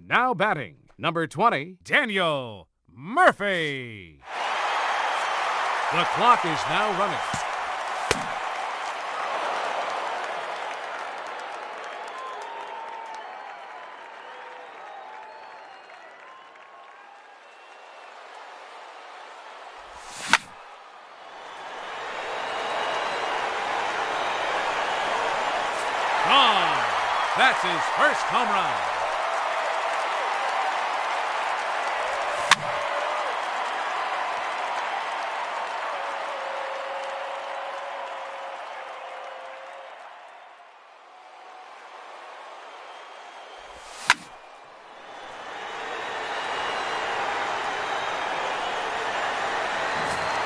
Now batting, number 20, Daniel Murphy. The clock is now running. Gone. That's his first home run.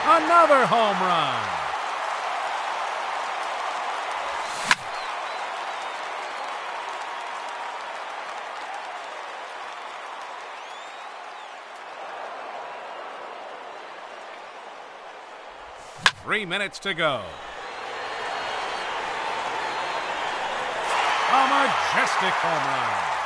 Another home run. Three minutes to go. A majestic home run.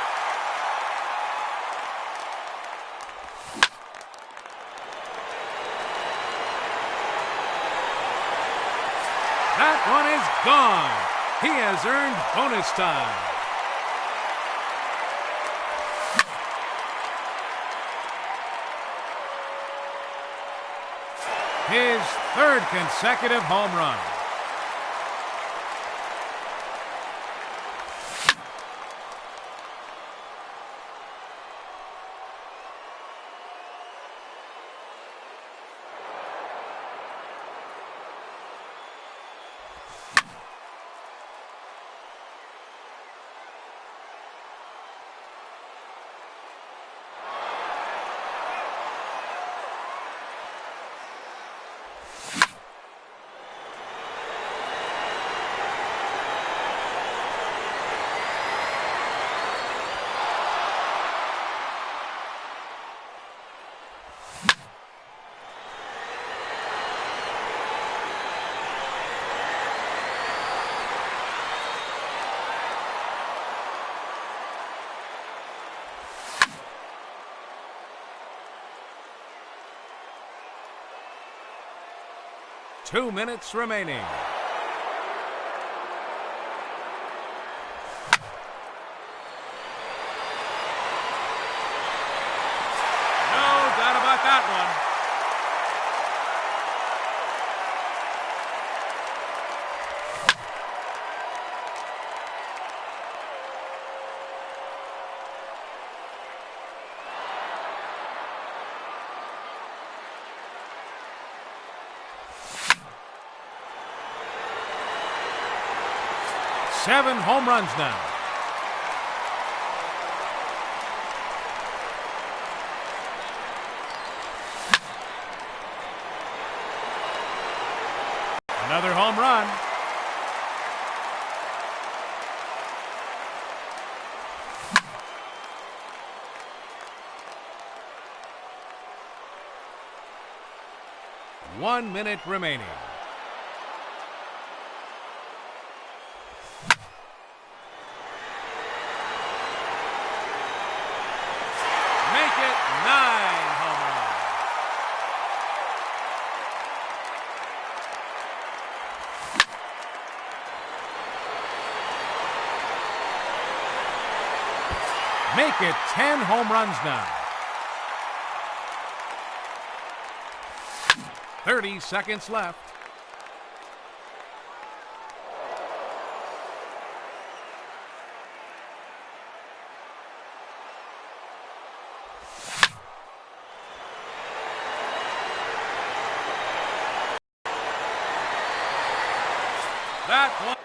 That one is gone. He has earned bonus time. His third consecutive home run. Two minutes remaining. No doubt about that one. Seven home runs now. Another home run. One minute remaining. Nine home runs. Make it 10 home runs now. 30 seconds left. That one.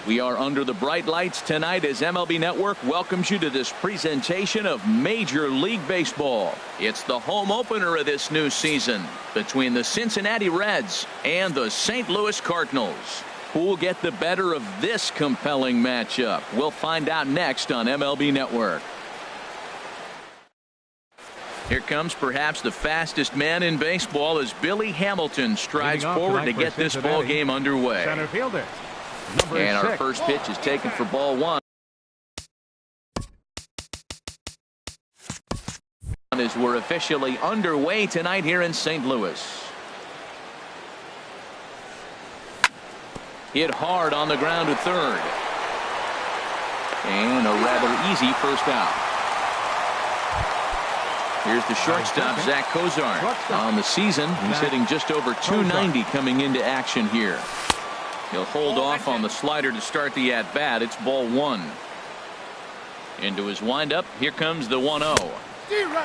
We are under the bright lights tonight as MLB Network welcomes you to this presentation of Major League Baseball. It's the home opener of this new season between the Cincinnati Reds and the St. Louis Cardinals. Who will get the better of this compelling matchup? We'll find out next on MLB Network. Here comes perhaps the fastest man in baseball as Billy Hamilton strides forward to get this ball game underway. Center fielder. And our first pitch is taken for ball one. As we're officially underway tonight here in St. Louis. Hit hard on the ground to third. And a rather easy first out. Here's the shortstop, Zach Kozar. On the season, he's hitting just over 290 coming into action here. He'll hold off on the slider to start the at-bat. It's ball one. Into his windup. Here comes the 1-0.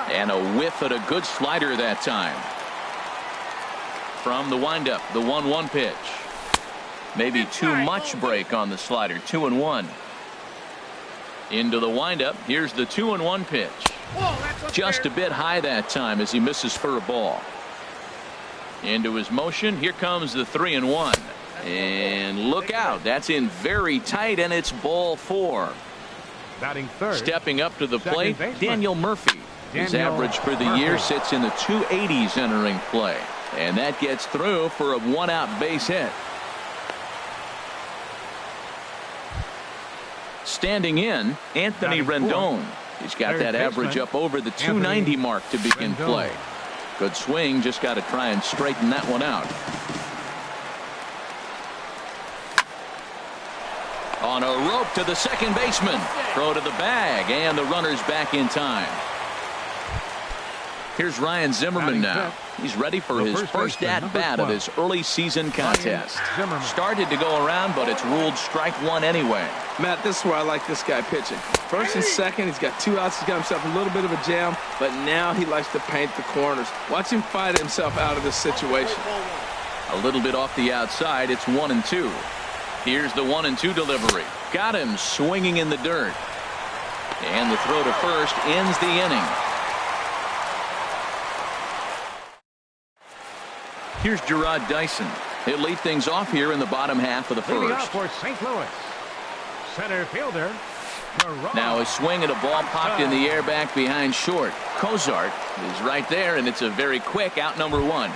And a whiff at a good slider that time. From the windup, the 1-1 pitch. Maybe too much break on the slider. 2-1. Into the windup. Here's the 2-1 pitch. Just a bit high that time as he misses for a ball. Into his motion. Here comes the 3-1. And look out. That's in very tight, and it's ball four. Batting third. Stepping up to the plate, Daniel Murphy. His average for the year sits in the 280s entering play. And that gets through for a one-out base hit. Standing in, Anthony Rendon. He's got that average up over the 290 mark to begin play. Good swing, just got to try and straighten that one out. On a rope to the second baseman. Throw to the bag, and the runner's back in time. Here's Ryan Zimmerman now. He's ready for his first at-bat of this early season contest. Started to go around, but it's ruled strike one anyway. Matt, this is where I like this guy pitching. First and second, he's got 2 outs. He's got himself a little bit of a jam, but now he likes to paint the corners. Watch him fight himself out of this situation. A little bit off the outside. It's 1-2. Here's the 1-2 delivery. Got him swinging in the dirt. And the throw to first ends the inning. Here's Gerard Dyson. He'll lead things off here in the bottom half of the Leading first. off for St. Louis, center fielder. Now a swing and a ball popped in the air back behind short. Cozart is right there, and it's a very quick out number one.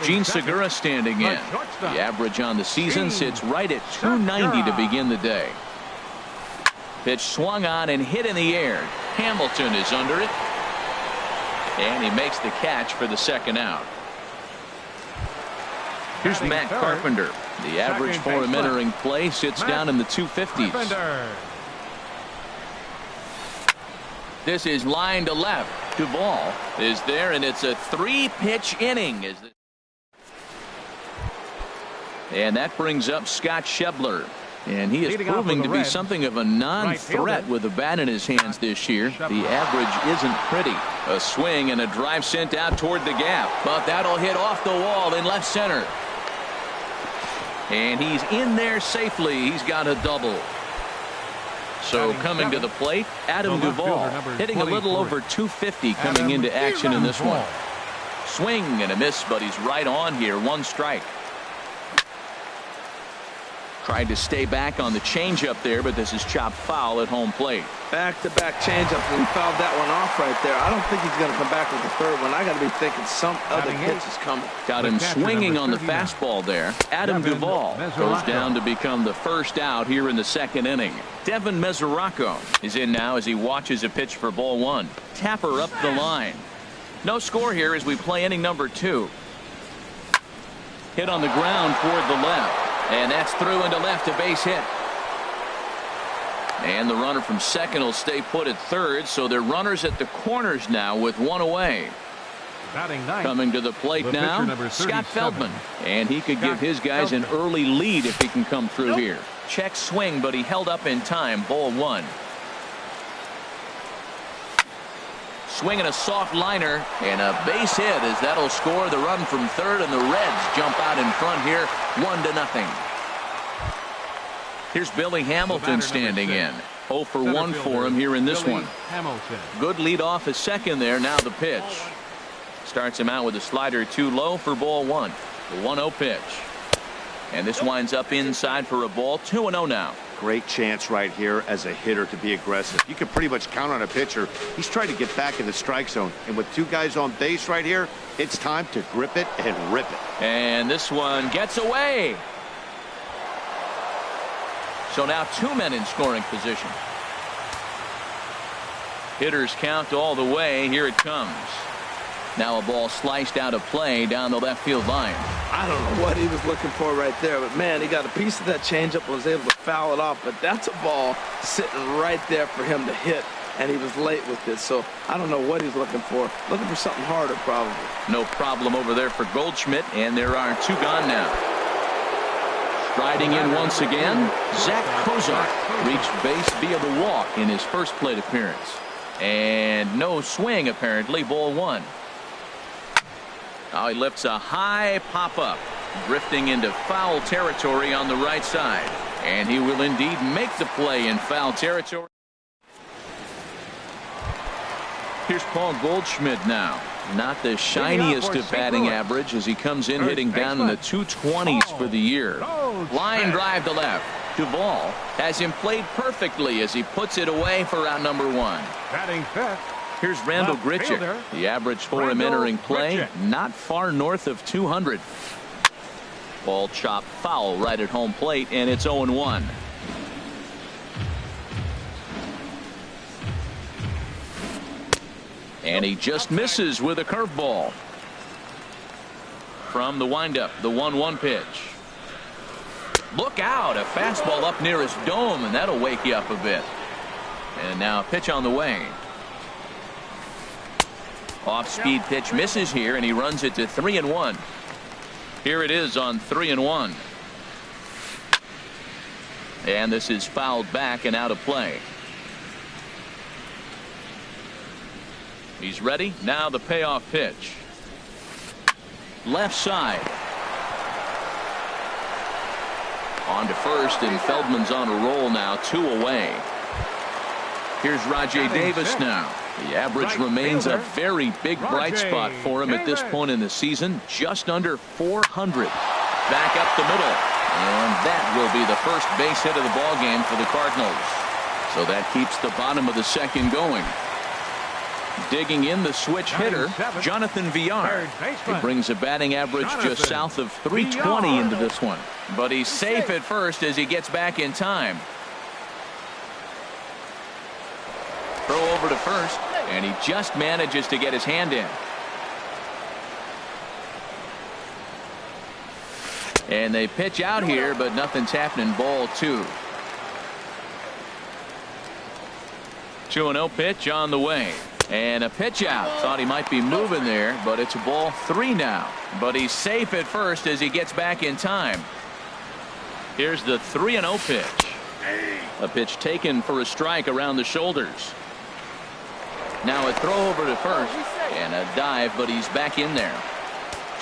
Gene Segura standing in. The average on the season sits right at 290 to begin the day. Pitch swung on and hit in the air. Hamilton is under it, and he makes the catch for the second out. Here's Matt Carpenter. The average for him entering play sits down in the 250s. This is line to left. Duvall is there, and it's a 3-pitch inning. And that brings up Scott Schebler. And he is proving to be something of a non-threat with the bat in his hands this year. The average isn't pretty. A swing and a drive sent out toward the gap. But that'll hit off the wall in left center. And he's in there safely. He's got a double. So coming to the plate, Adam Duvall, hitting a little over 250 coming into action in this one. Swing and a miss, but he's right on here. One strike. Tried to stay back on the changeup there, but this is chopped foul at home plate. Back-to-back changeups, and he fouled that one off right there. I don't think he's going to come back with the third one. I got to be thinking some other pitch is coming. Got him swinging on the fastball there. Adam Duvall goes down to become the first out here in the second inning. Devin Mesoraco is in now as he watches a pitch for ball one. Tapper up the line. No score here as we play inning number 2. Hit on the ground toward the left. And that's through into left, a base hit. And the runner from second will stay put at third, so they're runners at the corners now with one away. Coming to the plate now, Scott Feldman. And he could give his guys an early lead if he can come through here. Check swing, but he held up in time. Ball one. Swinging a soft liner and a base hit as that'll score the run from third, and the Reds jump out in front here 1-0. Here's Billy Hamilton standing in. 0 for 1 for him here in this one. Good lead off his second there. Now the pitch. Starts him out with a slider too low for ball one. The 1-0 pitch. And this winds up inside for a ball. 2-0 now. Great chance right here as a hitter to be aggressive. You can pretty much count on a pitcher. He's trying to get back in the strike zone. And with 2 guys on base right here, it's time to grip it and rip it. And this one gets away. So now 2 men in scoring position. Hitters count all the way. Here it comes. Now a ball sliced out of play down the left field line. I don't know what he was looking for right there, but man, he got a piece of that changeup and was able to foul it off. But that's a ball sitting right there for him to hit, and he was late with it. So I don't know what he's looking for. Looking for something harder, probably. No problem over there for Goldschmidt, and there are 2 gone now. Striding in once again, Zach Cozart reached base via the walk in his first plate appearance. And no swing, apparently. Ball one. Now he lifts a high pop-up, drifting into foul territory on the right side. And he will indeed make the play in foul territory. Here's Paul Goldschmidt now. Not the shiniest of batting average as he comes in hitting down in the 220s for the year. Line drive to left. Duvall has him played perfectly as he puts it away for out number 1. Batting fifth. Here's Randall Grichuk. The average for him entering play, not far north of 200. Ball chopped foul right at home plate, and it's 0-1. And he just misses with a curveball. From the windup, the 1-1 pitch. Look out, a fastball up near his dome, and that'll wake you up a bit. And now a pitch on the way. Off-speed pitch misses here, and he runs it to 3-1. Here it is on 3-1. And this is fouled back and out of play. He's ready. Now the payoff pitch. Left side. On to first, and Feldman's on a roll now, 2 away. Here's Rajay Davis now. The average remains a very big bright spot for him at this point in the season, just under 400. Back up the middle, and that will be the first base hit of the ball game for the Cardinals. So that keeps the bottom of the second going. Digging in the switch hitter, Jonathan Villar. He brings a batting average just south of 320 into this one. But he's safe at first as he gets back in time. Throw over to first, and he just manages to get his hand in. And they pitch out here, but nothing's happening. Ball 2. 2-0 pitch on the way. And a pitch out. Thought he might be moving there, but it's ball 3 now. But he's safe at first as he gets back in time. Here's the 3-0 pitch. A pitch taken for a strike around the shoulders. Now a throw over to first and a dive, but he's back in there.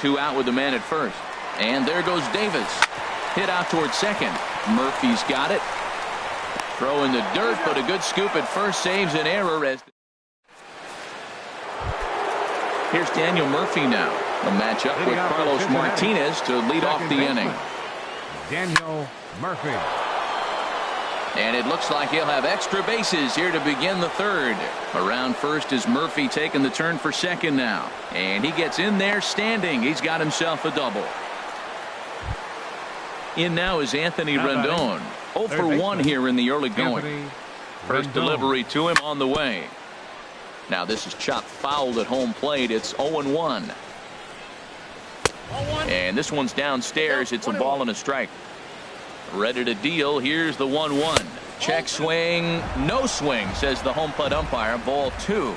2 out with the man at first. And there goes Davis. Hit out towards second. Murphy's got it. Throw in the dirt, but a good scoop at first saves an error. As here's Daniel Murphy now. A matchup with Carlos Martinez to lead off the inning. Daniel Murphy. And it looks like he'll have extra bases here to begin the third. Around first is Murphy taking the turn for second now. And he gets in there standing. He's got himself a double. In now is Anthony Rendon. 0 for 1 here in the early going. First delivery to him on the way. Now this is chopped foul at home plate. It's 0-1. And this one's downstairs. It's a ball and a strike. Ready to deal. Here's the 1-1. Check swing. No swing, says the home plate umpire. Ball 2.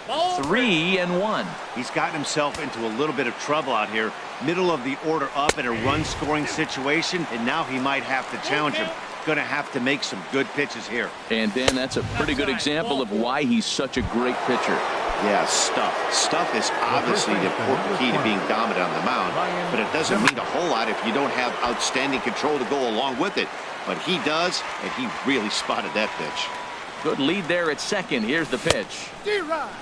3-1. He's gotten himself into a little bit of trouble out here. Middle of the order up in a run scoring situation, and now he might have to challenge him. Going to have to make some good pitches here. And Dan, that's a pretty good example of why he's such a great pitcher. Yeah, stuff. Stuff is obviously the important key to being dominant on the mound, but it doesn't mean a whole lot if you don't have outstanding control to go along with it. But he does, and he really spotted that pitch. Good lead there at second. Here's the pitch.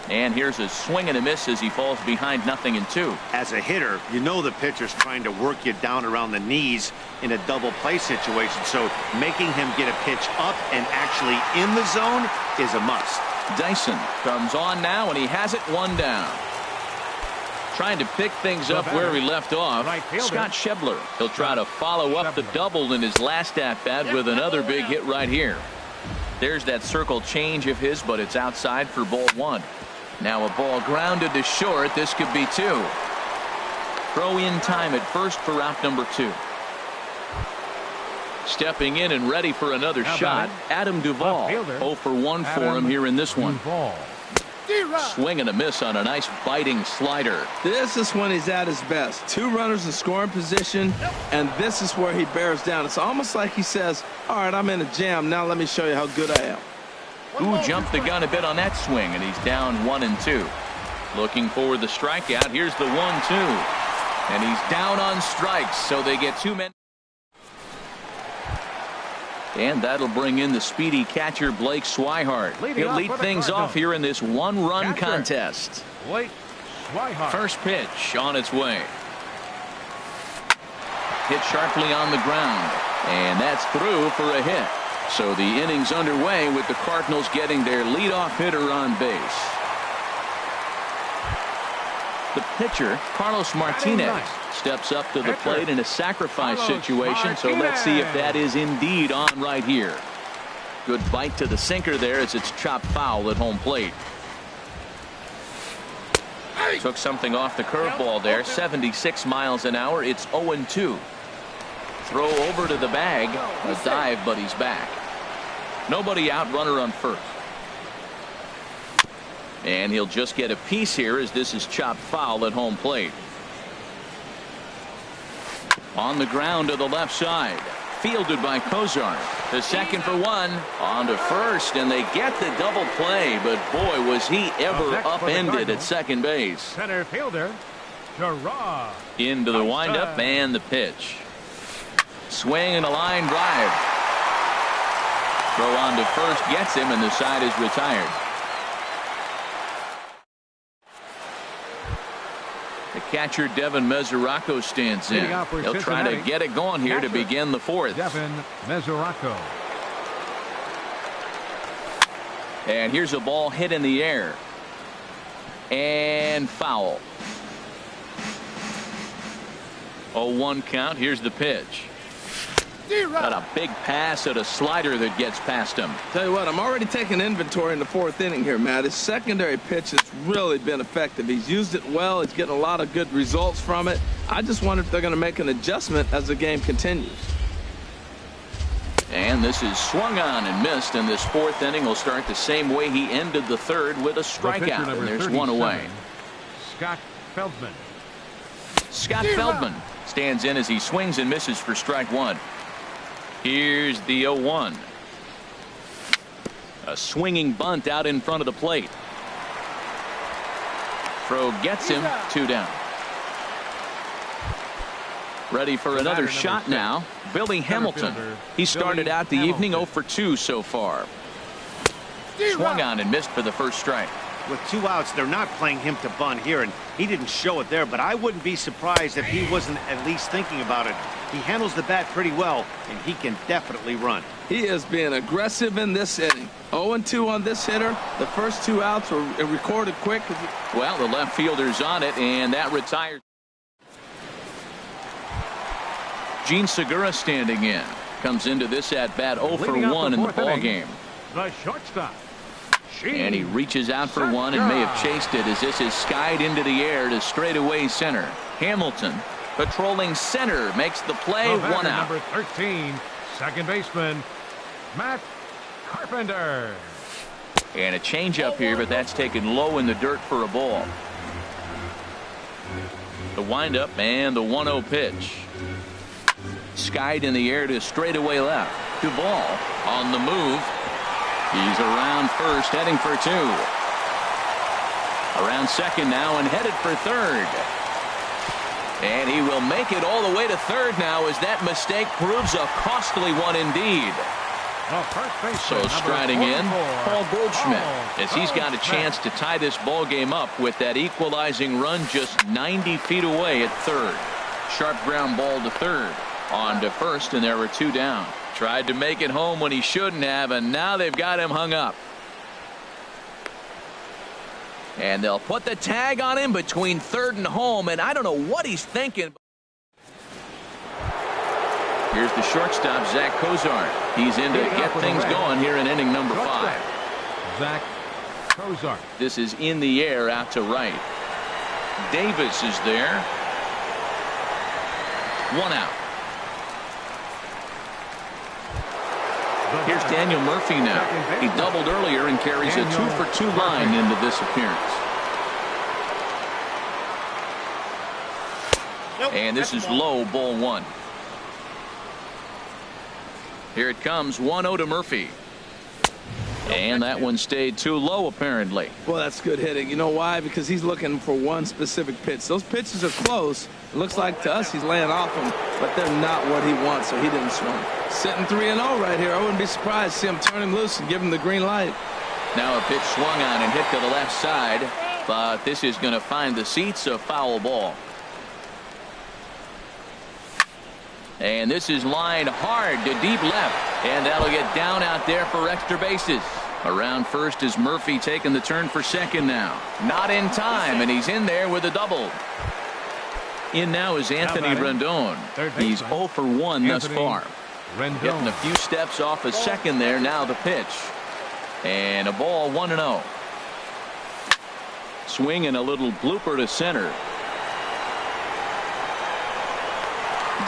And here's a swing and a miss as he falls behind 0-2. As a hitter, you know the pitcher's trying to work you down around the knees in a double play situation, so making him get a pitch up and actually in the zone is a must. Dyson comes on now, and he has it 1 down. Trying to pick things up where he left off. Scott Schebler. He'll try to follow up the double in his last at-bat with another big hit right here. There's that circle change of his, but it's outside for ball 1. Now a ball grounded to short. This could be 2. Throw in time at first for out number 2. Stepping in and ready for another shot, Adam Duvall. 0 for 1 for him here in this one. Swing and a miss on a nice biting slider. This is when he's at his best. 2 runners in scoring position, and this is where he bears down. It's almost like he says, all right, I'm in a jam. Now let me show you how good I am. Who jumped the gun a bit on that swing, and he's down 1-2. Looking for the strikeout. Here's the 1-2. And he's down on strikes, so they get 2 men. And that'll bring in the speedy catcher Blake Swihart. He'll lead things off here in this 1-run contest. First pitch on its way. Hit sharply on the ground. And that's through for a hit. So the inning's underway with the Cardinals getting their leadoff hitter on base. The pitcher, Carlos Martinez, steps up to the plate in a sacrifice situation, so let's see if that is indeed on right here. Good bite to the sinker there as it's chopped foul at home plate. Took something off the curveball there, 76 miles an hour. It's 0-2. Throw over to the bag, a dive, but he's back. Nobody out, runner on first. And he'll just get a piece here as this is chopped foul at home plate. On the ground to the left side. Fielded by Kozar. To second for 1. On to first, and they get the double play. But boy, was he ever upended at second base. Center fielder, Gerard. Into the windup and the pitch. Swing and a line drive. Throw on to first gets him, and the side is retired. The catcher, Devin Mesoraco, stands in. He'll try to get it going here to begin the fourth. Devin Mesoraco. And here's a ball hit in the air. And foul. 0-1 count. Here's the pitch. Got a big pass at a slider that gets past him. Tell you what, I'm already taking inventory in the fourth inning here, Matt. His secondary pitch has really been effective. He's used it well. He's getting a lot of good results from it. I just wonder if they're going to make an adjustment as the game continues. And this is swung on and missed, and this fourth inning will start the same way he ended the third, with a strikeout, and there's one away. Scott Feldman. Scott Feldman stands in as he swings and misses for strike one. Here's the 0-1. A swinging bunt out in front of the plate. Throw gets him, 2 down. Ready for another shot now. Billy Hamilton. He started out the evening 0 for 2 so far. Swung on and missed for the first strike. With 2 outs, they're not playing him to bunt here, and he didn't show it there, but I wouldn't be surprised if he wasn't at least thinking about it. He handles the bat pretty well, and he can definitely run. He is being aggressive in this inning. 0-2 on this hitter. The first 2 outs were recorded quick. Well, the left fielder's on it, and that retires. Gene Segura standing in. Comes into this at bat 0 for 1 in the ball game. The shortstop. And he reaches out for one and may have chased it as this is skied into the air to straightaway center. Hamilton patrolling center makes the play. 1 out. Number 13, second baseman Matt Carpenter. And a changeup here, but that's taken low in the dirt for a ball. The windup and the 1-0 pitch. Skied in the air to straightaway left. Duvall on the move. He's around first, heading for 2. Around second now and headed for third. And he will make it all the way to third now as that mistake proves a costly one indeed. So striding in, Paul Goldschmidt, as he's got a chance to tie this ball game up with that equalizing run just 90 feet away at third. Sharp ground ball to third. On to first, and there were 2 down. Tried to make it home when he shouldn't have, and now they've got him hung up. And they'll put the tag on him between third and home, and I don't know what he's thinking. Here's the shortstop, Zach Cozart. He's in to get things going here in inning number 5. Zach Cozart. This is in the air out to right. Davis is there. 1 out. Here's Daniel Murphy now. He doubled earlier and carries a 2 for 2 line into this appearance. And this is low, ball 1. Here it comes, 1-0 to Murphy. And that one stayed too low, apparently. Well, that's good hitting. You know why? Because he's looking for one specific pitch. Those pitches are close. It looks like to us he's laying off them, but they're not what he wants, so he didn't swing. Sitting 3-0 right here. I wouldn't be surprised to see him turn him loose and give him the green light. Now a pitch swung on and hit to the left side, but this is going to find the seats, a foul ball. And this is lined hard to deep left, and that'll get down out there for extra bases. Around first is Murphy taking the turn for second now. Not in time, and he's in there with a double. In now is Anthony Rendon. He's 0 for 1 thus far. Getting a few steps off a second there. Now the pitch. And a ball, 1-0. Swing and a little blooper to center.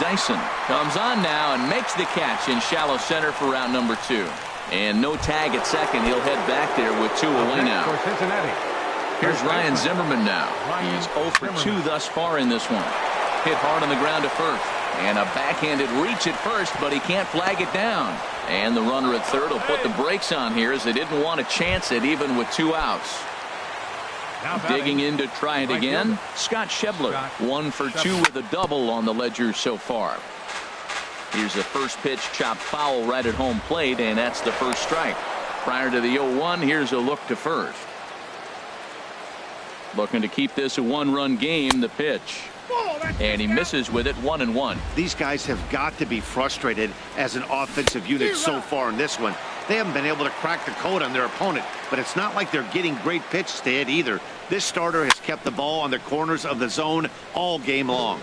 Dyson comes on now and makes the catch in shallow center for round number 2. And no tag at second. He'll head back there with 2 away now. Here's Ryan Zimmerman now. He's 0 for 2 thus far in this one. Hit hard on the ground to first. And a backhanded reach at first, but he can't flag it down. And the runner at third will put the brakes on here as they didn't want to chance it even with 2 outs. Digging in to try it again, Scott Schebler. 1 for 2 with a double on the ledger so far. Here's a first pitch chopped foul right at home plate, and that's the first strike. Prior to the 0-1, here's a look to first. Looking to keep this a one-run game. The pitch. And he misses with it. 1-1. These guys have got to be frustrated as an offensive unit so far in this one. They haven't been able to crack the code on their opponent, but it's not like they're getting great pitches to hit either. This starter has kept the ball on the corners of the zone all game long.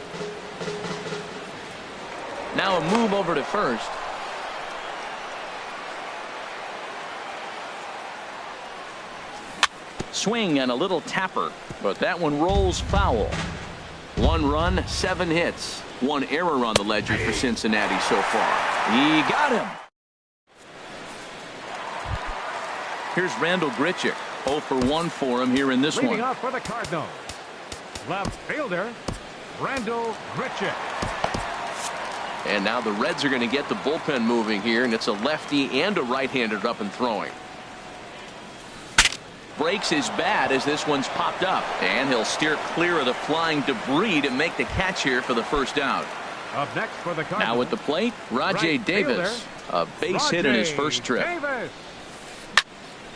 Now a move over to first. Swing and a little tapper, but that one rolls foul. 1 run, 7 hits, 1 error on the ledger for Cincinnati so far. He got him. Here's Randall Grichuk. 0 for 1 for him here in this one. Leading off for the Cardinals, left fielder Randall Grichuk. And now the Reds are going to get the bullpen moving here, and it's a lefty and a right-hander up and throwing. Breaks his bat as this one's popped up, and he'll steer clear of the flying debris to make the catch here for the first out. Up next for the Cardinals, now at the plate, Rajay Davis, a base hit in his first trip. Davis.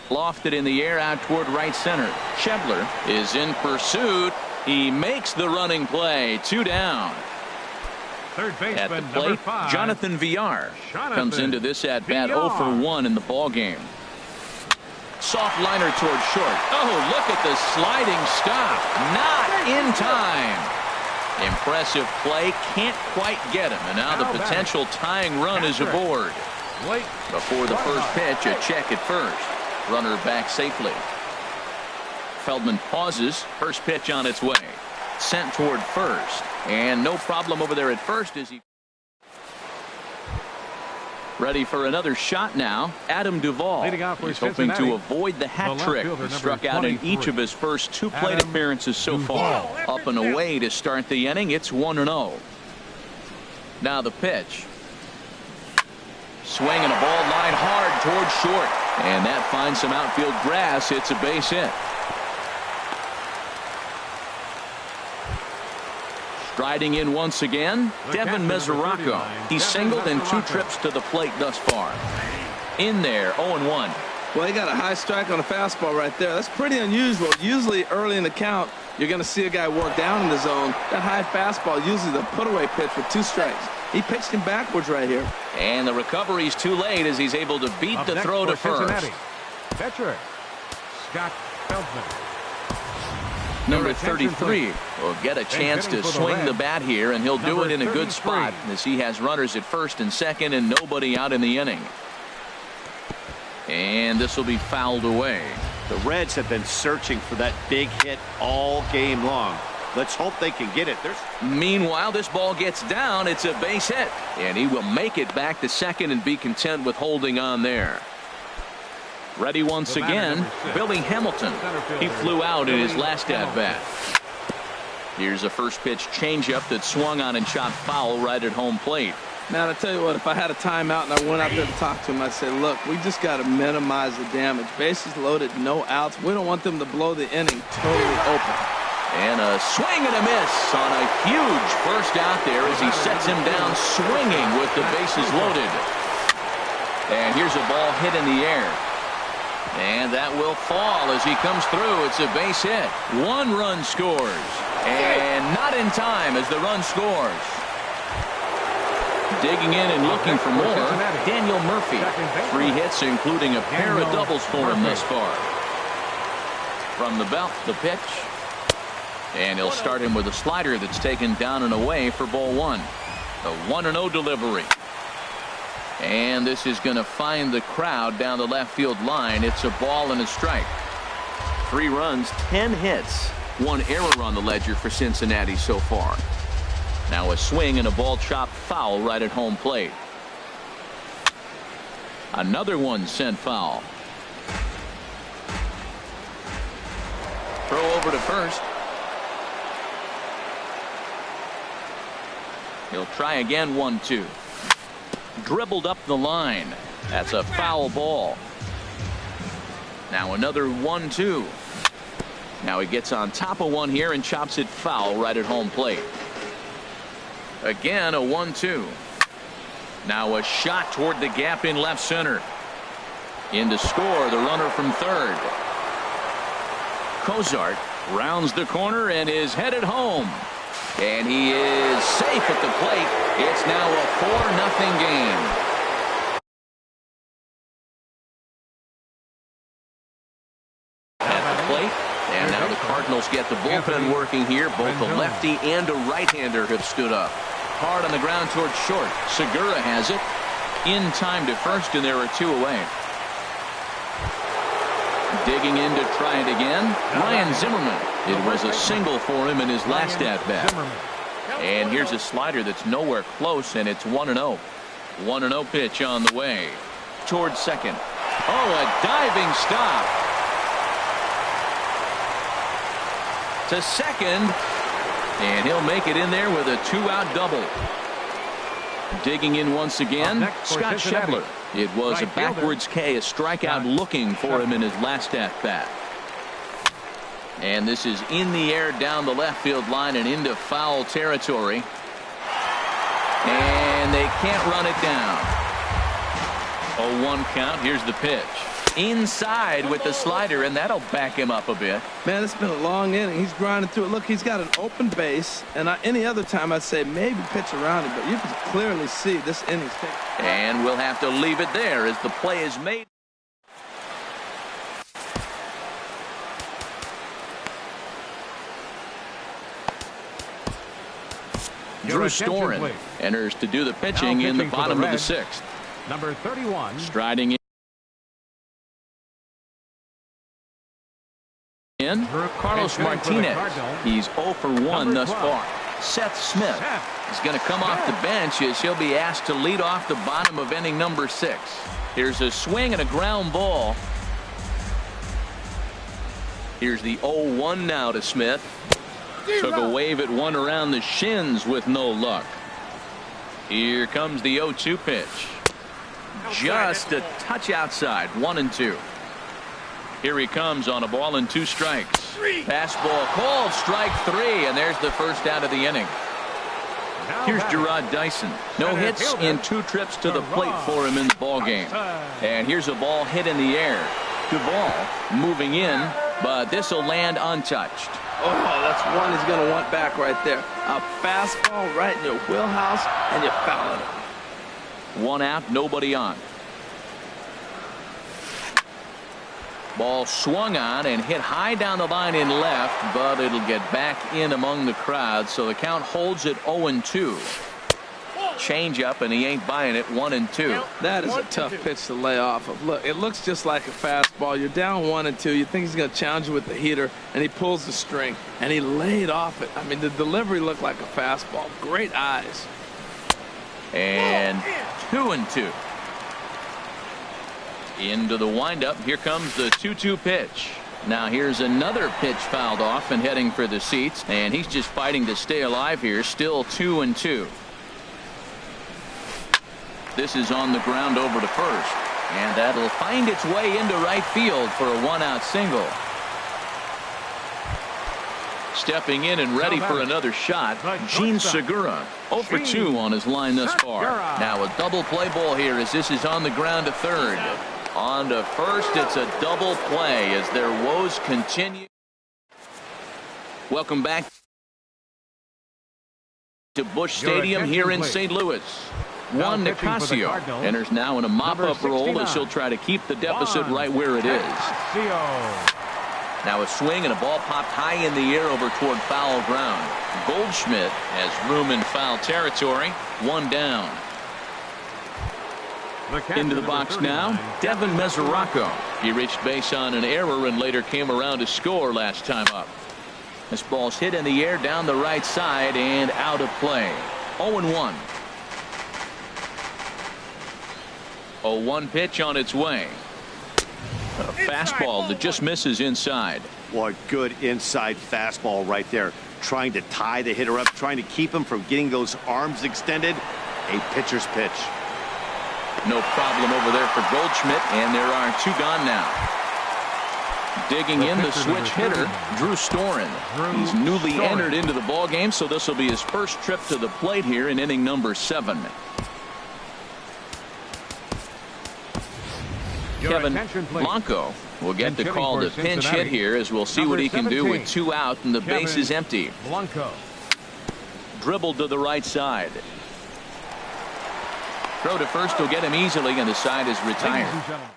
Lofted in the air out toward right center. Schebler is in pursuit. He makes the running play. 2 down. Third baseman, at the number plate, 5. Jonathan Villar comes into this at bat 0 for 1 in the ball game. Soft liner toward short. Oh, look at the sliding stop. Not in time. Impressive play. Can't quite get him. And now the potential tying run is aboard. Before the first pitch, a check at first. Runner back safely. Feldman pauses. First pitch on its way. Sent toward first. And no problem over there at first as he ready for another shot now. Adam Duvall. He's hoping to avoid the hat trick. He struck out in each of his first 2 plate appearances so far. Up and away to start the inning. It's 1-0. Now the pitch. Swing and a ball line hard towards short. And that finds some outfield grass. It's a base hit. Striding in once again, Devin Mesoraco. He's singled in 2 trips to the plate thus far. In there, 0-1. Well, he got a high strike on a fastball right there. That's pretty unusual. Usually early in the count, you're going to see a guy work down in the zone. That high fastball, usually the put-away pitch with 2 strikes. He pitched him backwards right here. And the recovery's too late as he's able to beat the throw to first. Catcher, Scott Feldman. Number 33 will get a chance to swing the bat here, and he'll do it in a good spot as he has runners at first and second and nobody out in the inning. And this will be fouled away. The Reds have been searching for that big hit all game long. Let's hope they can get it. Meanwhile, this ball gets down. It's a base hit, and he will make it back to second and be content with holding on there. Ready once again, Billy Hamilton. He flew out in his last at-bat. Here's a first pitch changeup that swung on and chopped foul right at home plate. Man, I tell you what, if I had a timeout and I went out there to talk to him, I'd say, look, we just got to minimize the damage. Bases loaded, no outs. We don't want them to blow the inning totally open. And a swing and a miss on a huge first out there as he sets him down swinging with the bases loaded. And here's a ball hit in the air. And that will fall as he comes through. It's a base hit. 1 run scores. And not in time as the run scores. Digging in and looking for more, Daniel Murphy. 3 hits, including a pair of doubles for him thus far. From the belt, the pitch. And he'll start him with a slider that's taken down and away for ball 1. The 1-0 delivery. And this is going to find the crowd down the left field line. It's a ball and a strike. 3 runs, 10 hits, 1 error on the ledger for Cincinnati so far. Now a swing and a ball chopped foul right at home plate. Another one sent foul. Throw over to first. He'll try again. 1-2. Dribbled up the line. That's a foul ball. Now another 1-2. Now he gets on top of one here and chops it foul right at home plate. Again a 1-2. Now a shot toward the gap in left center. In to score, the runner from third. Cozart rounds the corner and is headed home. And he is safe at the plate. It's now a 4-0 game. And now the Cardinals get the bullpen working here. Both a lefty and a right-hander have stood up. Hard on the ground towards short. Segura has it. In time to first, and there are 2 away. Digging in to try it again. Ryan Zimmerman. It was a single for him in his last at-bat. And here's a slider that's nowhere close, and it's 1-0. 1-0 pitch on the way. Towards second. Oh, a diving stop. To second, and he'll make it in there with a 2-out double. Digging in once again, Scott Schebler. It was a backwards K, a strikeout looking for him in his last at-bat. And this is in the air down the left field line and into foul territory. And they can't run it down. 0-1 count. Here's the pitch. Inside with the slider, and that'll back him up a bit. Man, it's been a long inning. He's grinding through it. Look, he's got an open base, and any other time I'd say maybe pitch around it, but you can clearly see this inning's taken. And we'll have to leave it there as the play is made. Drew Storen enters to do the pitching in the bottom of the 6th. Number 31. Striding in, Carlos Martinez. He's 0 for 1 thus far. Seth Smith is going to come off the bench as he'll be asked to lead off the bottom of inning number 6. Here's a swing and a ground ball. Here's the 0-1 now to Smith. Took a wave at one around the shins with no luck. Here comes the 0-2 pitch. Just a touch outside. 1-2. Here he comes on a ball and 2 strikes. Fastball called, strike 3, and there's the first out of the inning. Here's Gerard Dyson. No hits in 2 trips to the plate for him in the ball game. And here's a ball hit in the air. Duvall moving in, but this will land untouched. Oh, that's one he's going to want back right there. A fastball right in your wheelhouse, and you foul it. 1 out, nobody on. Ball swung on and hit high down the line in left, but it'll get back in among the crowd, so the count holds at 0-2. Change up, and he ain't buying it. 1-2. That is a tough pitch to lay off of. Look, it looks just like a fastball. You're down 1-2. You think he's going to challenge you with the heater, and he pulls the string, and he laid off it. I mean, the delivery looked like a fastball. Great eyes. And 2-2. Into the windup. Here comes the 2-2 pitch. Now here's another pitch fouled off and heading for the seats, and he's just fighting to stay alive here. Still 2-2. This is on the ground over to first, and that'll find its way into right field for a 1-out single. Stepping in and ready for another shot, Gene Segura. 0 for 2 on his line thus far. Now a double play ball here as this is on the ground to third. On to first, it's a double play as their woes continue. Welcome back to Busch Stadium here in St. Louis. Juan Nicasio enters now in a mop-up role as he'll try to keep the deficit right where it is. Now a swing and a ball popped high in the air over toward foul ground. Goldschmidt has room in foul territory. 1 down. Into the box now, Devin Mesoraco. He reached base on an error and later came around to score last time up. This ball's hit in the air down the right side and out of play. 0-1. 0-1 pitch on its way. A fastball that just misses inside. What good inside fastball right there. Trying to tie the hitter up, trying to keep him from getting those arms extended. A pitcher's pitch. No problem over there for Goldschmidt, and there are 2 gone now. Digging in the switch hitter, Drew Storen. He's newly entered into the ball game, so this will be his first trip to the plate here in inning number 7. Your Kevin attention, please. Blanco will get the Pinch call to hitting for pinch hit Cincinnati. here, as we'll see Number what he can do 17, with 2 out and the base Kevin is empty. Blanco. Dribbled to the right side. Throw to first will get him easily, and the side is Ladies retired. and gentlemen.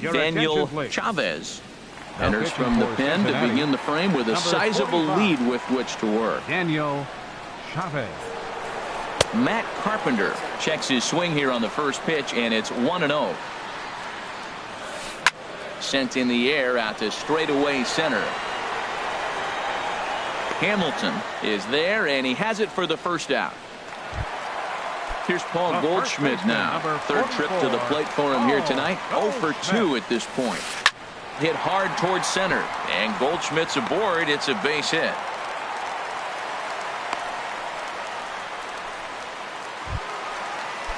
Your Daniel attention, please. Chavez Now enters pitching from the for pen to Cincinnati. begin the frame with a Number sizable 45. lead with which to work. Daniel Chavez. Matt Carpenter checks his swing here on the first pitch, and it's 1-0. Sent in the air out to straightaway center. Hamilton is there, and he has it for the first out. Here's Paul The first Goldschmidt baseman, now. number Third trip to the 44. plate for him here tonight. 0 for Goldschmidt. 2 at this point. Hit hard towards center, and Goldschmidt's aboard. It's a base hit.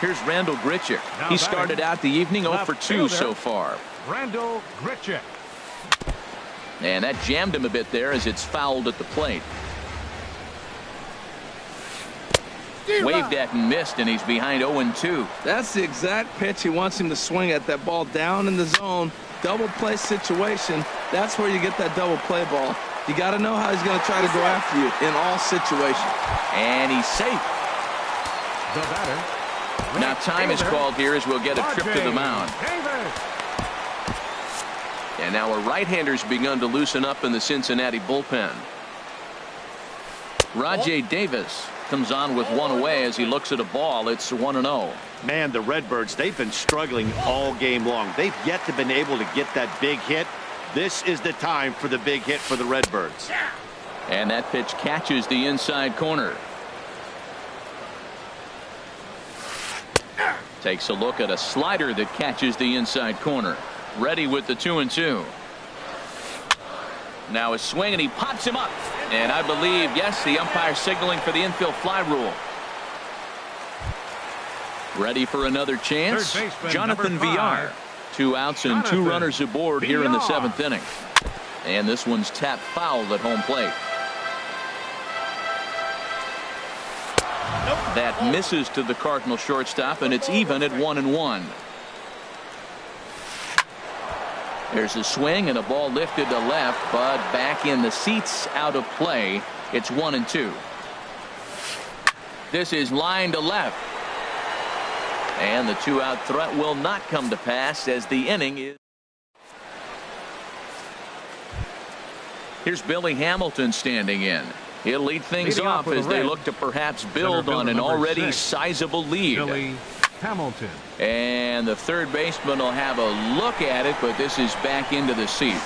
Here's Randall Grichuk. Now He batting, started out the evening 0 left for 2 fielder. so far. Randall Grichuk. And that jammed him a bit there as it's fouled at the plate. Waved at and missed, and he's behind 0-2. That's the exact pitch he wants him to swing at. That ball down in the zone, double play situation. That's where you get that double play ball. You got to know how he's going to try to go after you in all situations. And he's safe. The batter. Now time is fielder, called here as we'll get a trip to the mound. Davis. And now a right-hander's begun to loosen up in the Cincinnati bullpen. Rajay Davis comes on with one away as he looks at a ball. It's 1-0. Man, the Redbirds, they've been struggling all game long. They've yet to been able to get that big hit. This is the time for the big hit for the Redbirds. And that pitch catches the inside corner. Takes a look at a slider that catches the inside corner. Ready with the 2-2. Now a swing, and he pops him up. And I believe, yes, the umpire signaling for the infield fly rule. Ready for another chance. Third baseman, Jonathan number 5. Villar. 2 outs and 2 Jonathan runners aboard here in the Villar. 7th inning. And this one's tapped foul at home plate. That misses to the Cardinal shortstop, and it's even at 1-1. There's a swing and a ball lifted to left, but back in the seats, out of play. It's 1-2. This is line to left. And the 2-out threat will not come to pass as the inning is. Here's Billy Hamilton standing in. He'll lead things Leading off off with as a they red. look to perhaps build Center on an fielder, number already 6, sizable lead. Billy Hamilton. And the third baseman will have a look at it, but this is back into the seats.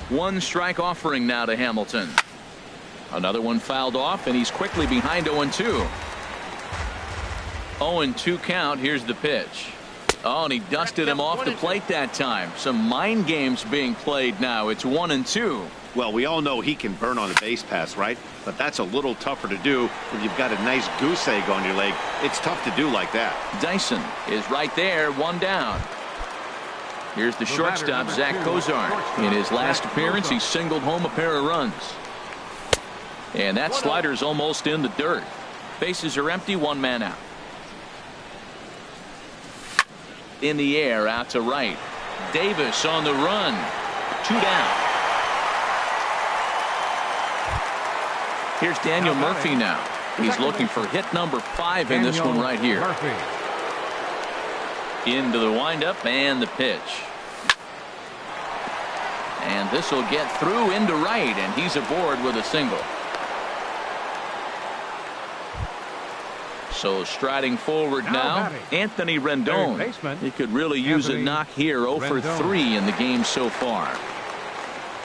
1 strike offering now to Hamilton. Another one fouled off, and he's quickly behind 0-2. 0-2 count. Here's the pitch. Oh, and he dusted him off the plate that time. Some mind games being played now. It's 1-2. Well, we all know he can burn on a base pass, right? But that's a little tougher to do when you've got a nice goose egg on your leg. It's tough to do like that. Dyson is right there, 1 down. Here's the shortstop, number Zach 2, Kozar. shortstop, In his last Zach appearance, Kozar. he singled home a pair of runs. And that slider's almost in the dirt. Bases are empty, 1 man out. In the air, out to right. Davis on the run. 2 down. Here's Daniel Murphy now. He's looking for hit number 5 in this one right here. Murphy. Into the windup and the pitch. And this will get through into right, and he's aboard with a single. So striding forward now, batting. Anthony Third Rendon. baseman, He could really use a Anthony knock here. 0 for Rendon. 3 in the game so far.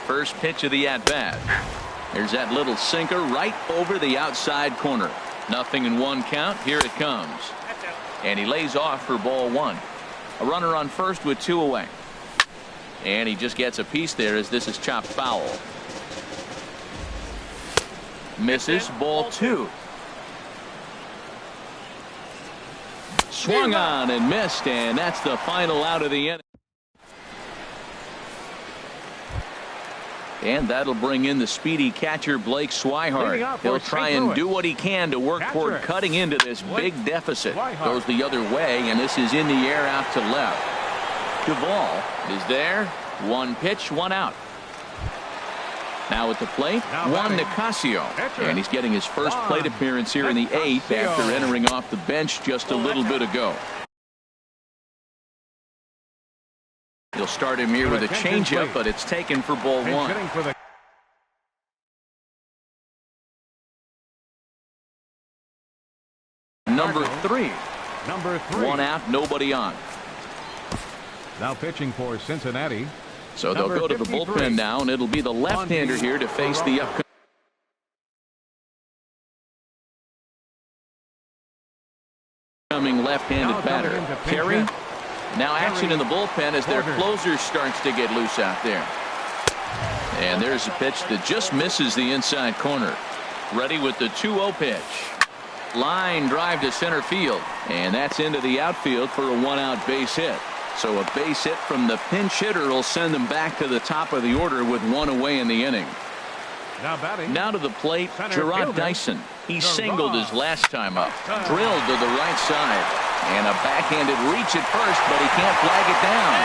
First pitch of the at-bat. There's that little sinker right over the outside corner. Nothing in 1 count. Here it comes. And he lays off for ball 1. A runner on first with 2 away. And he just gets a piece there as this is chopped foul. Misses, ball 2. Swung on and missed, and that's the final out of the inning. And that'll bring in the speedy catcher Blake Swihart. He'll try and do what he can to work toward cutting into this big deficit. Goes the other way, and this is in the air out to left. Duvall is there. 1 pitch, 1 out. Now at the plate, Juan Nicasio. And he's getting his first plate appearance here in the 8th after entering off the bench just a little bit ago. He'll start him here with a changeup, but it's taken for ball 1. Number 3. 1 out, nobody on. Now pitching for Cincinnati. So they'll go to the bullpen now, and it'll be the left-hander here to face the upcoming left-handed batter. Terry. Now action in the bullpen as their closer starts to get loose out there. And there's a pitch that just misses the inside corner. Ready with the 2-0 pitch. Line drive to center field. And that's into the outfield for a 1-out base hit. So a base hit from the pinch hitter will send them back to the top of the order with 1 away in the inning. Now to the plate, Gerard Dyson. He singled his last time up. Drilled to the right side. And a backhanded reach at first, but he can't flag it down.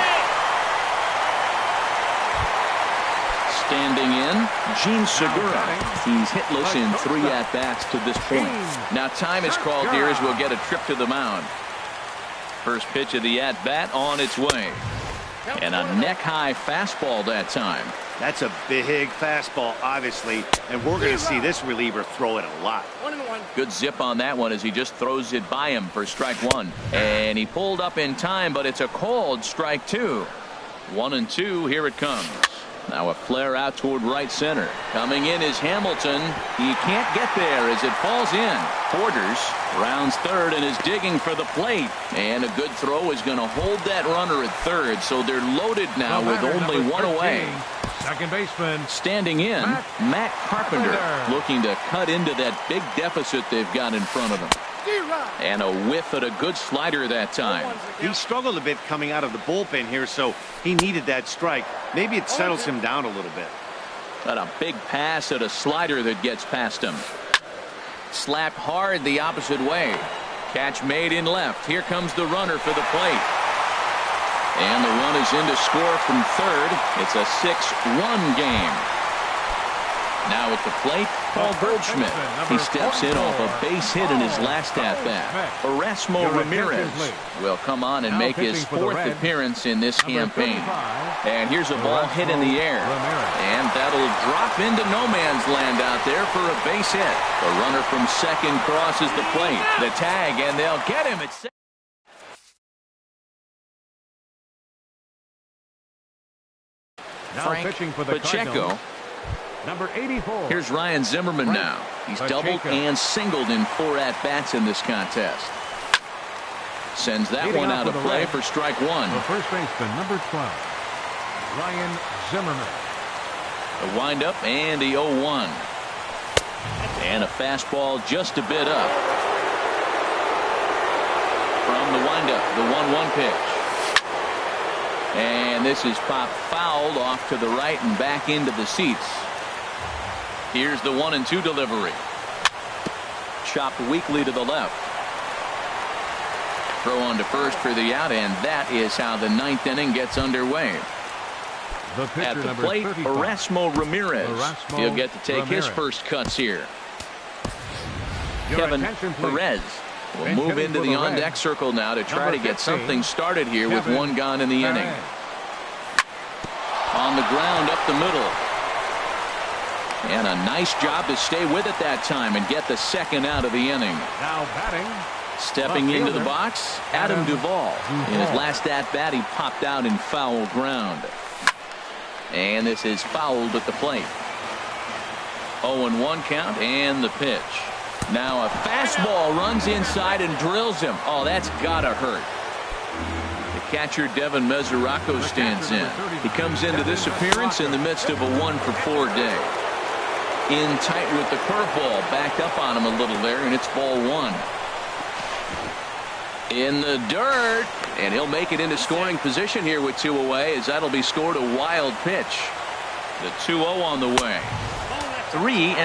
Standing in, Gene Segura. He's hitless in 3 at-bats to this point. Now time is called here as we'll get a trip to the mound. First pitch of the at-bat on its way. And a neck-high fastball that time. That's a big fastball, obviously, and we're going to see this reliever throw it a lot. Good zip on that one as he just throws it by him for strike 1. And he pulled up in time, but it's a called strike 2. 1-2, here it comes. Now a flare out toward right center. Coming in is Hamilton. He can't get there as it falls in. Porters rounds third and is digging for the plate. And a good throw is going to hold that runner at third. So they're loaded now with only 1 away. Second baseman. Standing in, Matt Carpenter. Looking to cut into that big deficit they've got in front of them. And a whiff at a good slider that time. He struggled a bit coming out of the bullpen here, so he needed that strike. Maybe it settles him down a little bit. Got a big pass at a slider that gets past him. Slapped hard the opposite way. Catch made in left. Here comes the runner for the plate. And the run is in to score from third. It's a 6-1 game. Now at the plate, Paul Goldschmidt. He steps in off a base hit in his last at-bat. Erasmo Ramirez will come on and make his 4th appearance in this campaign. And here's a ball hit in the air. And that'll drop into no man's land out there for a base hit. The runner from second crosses the plate. The tag, and they'll get him at second. Frank Pacheco. Number 84. Here's Ryan Zimmerman now. He's doubled and singled in 4 at-bats in this contest. Sends that one out of play for strike 1. The first baseman, number 12, Ryan Zimmerman. A windup and the 0-1. And a fastball just a bit up. From the windup, the 1-1 pitch. And this is popped fouled off to the right and back into the seats. Here's the 1-2 delivery. Chopped weakly to the left. Throw on to first for the out, and that is how the 9th inning gets underway. At the plate, Erasmo Ramirez. He'll get to take his first cuts here. Kevin Perez will move into the on-deck circle now to try to get something started here with 1 gone in the inning. On the ground up the middle. And a nice job to stay with it that time and get the 2nd out of the inning. Now batting. Stepping into the box, Adam Duvall. In his last at-bat, he popped out in foul ground. And this is fouled at the plate. 0-1 count and the pitch. Now a fastball runs inside and drills him. Oh, that's gotta hurt. The catcher Devin Mesoraco stands in. He comes into this appearance in the midst of a 1-for-4 day. in tight with the curveball. Backed up on him a little there, and it's ball one. In the dirt, and he'll make it into scoring position here with 2 away, as that'll be scored a wild pitch. The 2-0 on the way. 3-0.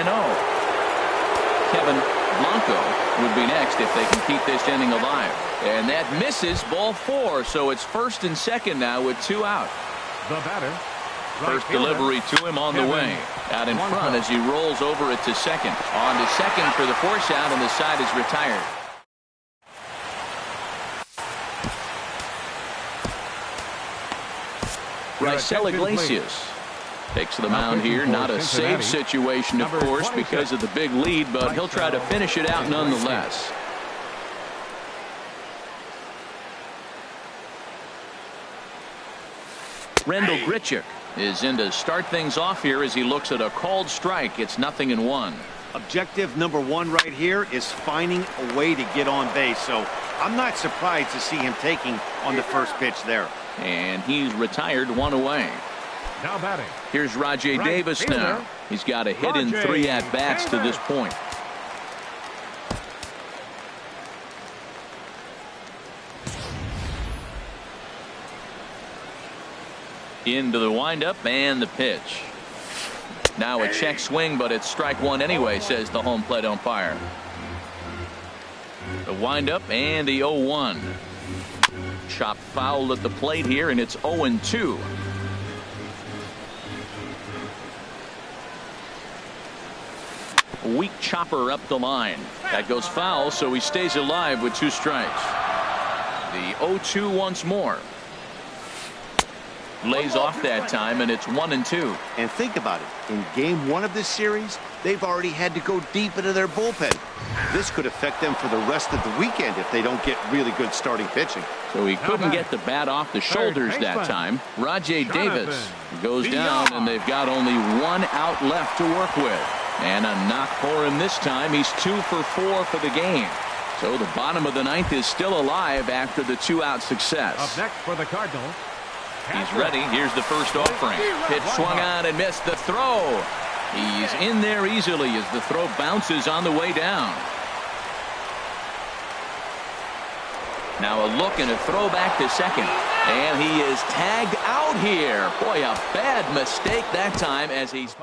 Kevin Blanco would be next if they can keep this inning alive. And that misses, ball 4, so it's first and second now with 2 out. The batter. First delivery to him on the way. Out in front as he rolls over it to second. On to second for the force out, and the side is retired. Raisel Iglesias takes the mound here. Not a save situation, of course, because of the big lead, but he'll try to finish it out nonetheless. Randall Grichuk is in to start things off here as he looks at a called strike. It's 0-1. Objective number 1 right here is finding a way to get on base. So I'm not surprised to see him taking on the first pitch there. And he's retired, 1 away. Now batting. Here's Rajay Davis now. He's got a hit in 3 at-bats to this point. Into the windup and the pitch. Now a check swing, but it's strike 1 anyway, says the home plate umpire. The windup and the 0-1. Chop foul at the plate here, and it's 0-2. Weak chopper up the line. That goes foul, so he stays alive with 2 strikes. The 0-2 once more. Lays off that time, and it's 1-2. And think about it. In game 1 of this series, they've already had to go deep into their bullpen. This could affect them for the rest of the weekend if they don't get really good starting pitching. So he couldn't get the bat off the shoulders that time. Rajay Davis goes down, and they've got only 1 out left to work with. And a knock for him this time. He's 2 for 4 for the game. So the bottom of the 9th is still alive after the 2-out success. Up next for the Cardinals. He's ready. Here's the first offering. Pitch swung on and missed. The throw. He's in there easily as the throw bounces on the way down. Now a look and a throw back to second. And he is tagged out here. Boy, a bad mistake that time as he's